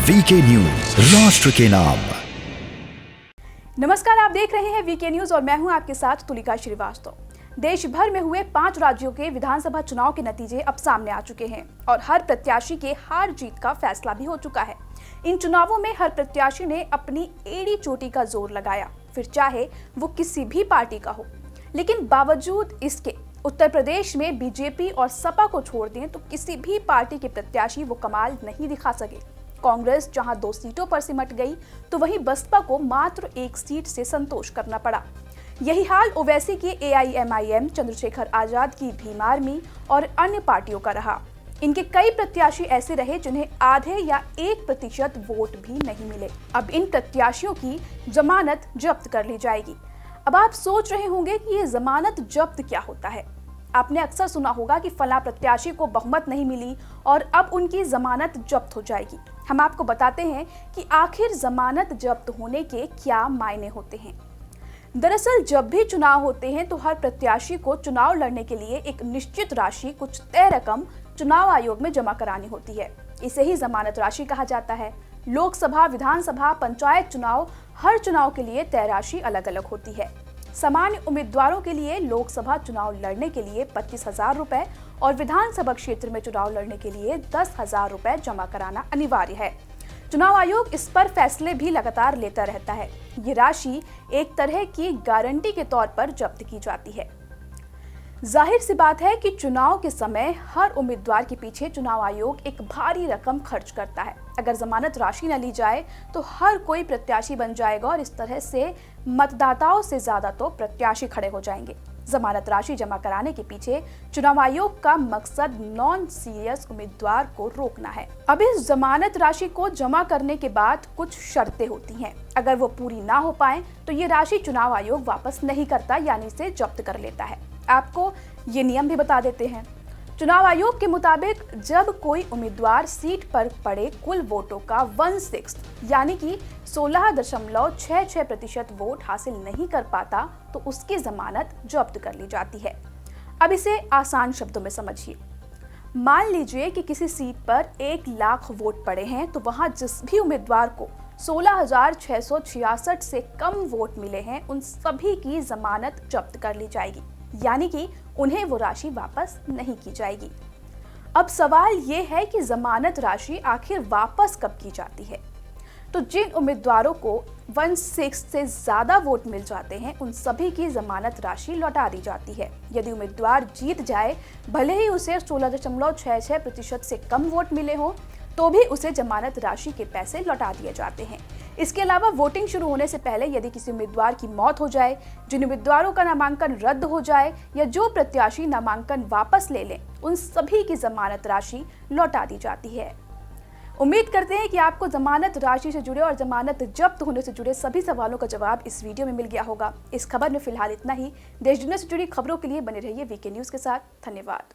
VK news, राष्ट्र के नाम। नमस्कार, आप देख रहे हैं वीके न्यूज और मैं हूं आपके साथ तुलिका श्रीवास्तव। देश भर में हुए 5 राज्यों के विधानसभा चुनाव के नतीजे अब सामने आ चुके हैं और हर प्रत्याशी के हार जीत का फैसला भी हो चुका है। इन चुनावों में हर प्रत्याशी ने अपनी एड़ी चोटी का जोर लगाया, फिर चाहे वो किसी भी पार्टी का हो। लेकिन बावजूद इसके उत्तर प्रदेश में बीजेपी और सपा को छोड़ दें तो किसी भी पार्टी के प्रत्याशी वो कमाल नहीं दिखा सके। कांग्रेस जहां 2 सीटों पर सिमट गई तो वहीं बसपा को मात्र 1 सीट से संतोष करना पड़ा। यही हाल ओवैसी की एआईएमआईएम, चंद्रशेखर आजाद की भीम आर्मी और अन्य पार्टियों का रहा। इनके कई प्रत्याशी ऐसे रहे जिन्हें आधे या 1% वोट भी नहीं मिले। अब इन प्रत्याशियों की जमानत जब्त कर ली जाएगी। अब आप सोच रहे होंगे कि ये जमानत जब्त क्या होता है। आपने अक्सर सुना होगा कि फला प्रत्याशी को बहुमत नहीं मिली और अब उनकी जमानत जब्त हो जाएगी। हम आपको बताते हैं कि आखिर जमानत जब्त होने के क्या मायने होते हैं। दरअसल जब भी चुनाव होते हैं तो हर प्रत्याशी को चुनाव लड़ने के लिए एक निश्चित राशि, कुछ तय रकम चुनाव आयोग में जमा करानी होती है। इसे ही जमानत राशि कहा जाता है। लोकसभा, विधानसभा, पंचायत चुनाव, हर चुनाव के लिए तय राशि अलग अलग होती है। सामान्य उम्मीदवारों के लिए लोकसभा चुनाव लड़ने के लिए 25,000 रुपए और विधानसभा क्षेत्र में चुनाव लड़ने के लिए 10,000 रुपए जमा कराना अनिवार्य है। चुनाव आयोग इस पर फैसले भी लगातार लेता रहता है। ये राशि एक तरह की गारंटी के तौर पर जब्त की जाती है। जाहिर सी बात है कि चुनाव के समय हर उम्मीदवार के पीछे चुनाव आयोग एक भारी रकम खर्च करता है। अगर जमानत राशि न ली जाए तो हर कोई प्रत्याशी बन जाएगा और इस तरह से मतदाताओं से ज्यादा तो प्रत्याशी खड़े हो जाएंगे। जमानत राशि जमा कराने के पीछे चुनाव आयोग का मकसद नॉन सीरियस उम्मीदवार को रोकना है। अब इस जमानत राशि को जमा करने के बाद कुछ शर्तें होती हैं। अगर वो पूरी ना हो पाए तो ये राशि चुनाव आयोग वापस नहीं करता, यानी इसे जब्त कर लेता है। आपको ये नियम भी बता देते हैं। चुनाव आयोग के मुताबिक जब कोई उम्मीदवार सीट पर पड़े कुल वोटों का 1/6 यानी कि 16.66% वोट हासिल नहीं कर पाता तो उसकी जमानत जब्त कर ली जाती है। अब इसे आसान शब्दों में समझिए। मान लीजिए कि किसी सीट पर 1 लाख वोट पड़े हैं तो वहां जिस भी उम्मीदवार को 16,666 से कम वोट मिले हैं उन सभी की जमानत जब्त कर ली जाएगी, यानी कि उन्हें वो राशि वापस नहीं की जाएगी। अब सवाल ये है कि जमानत राशि आखिर वापस कब की जाती है। तो जिन उम्मीदवारों को 1/6 से ज्यादा वोट मिल जाते हैं उन सभी की जमानत राशि लौटा दी जाती है। यदि उम्मीदवार जीत जाए, भले ही उसे 16.66% से कम वोट मिले हों, तो भी उसे जमानत राशि के पैसे लौटा दिए जाते हैं। इसके अलावा वोटिंग शुरू होने से पहले यदि किसी उम्मीदवार की मौत हो जाए, जिन उम्मीदवारों का नामांकन रद्द हो जाए या जो प्रत्याशी नामांकन वापस ले लें, उन सभी की जमानत राशि लौटा दी जाती है। उम्मीद करते हैं कि आपको जमानत राशि से जुड़े और जमानत जब्त होने से जुड़े सभी सवालों का जवाब इस वीडियो में मिल गया होगा। इस खबर में फिलहाल इतना ही। देश दुनिया से जुड़ी खबरों के लिए बने रहिए वीके न्यूज के साथ। धन्यवाद।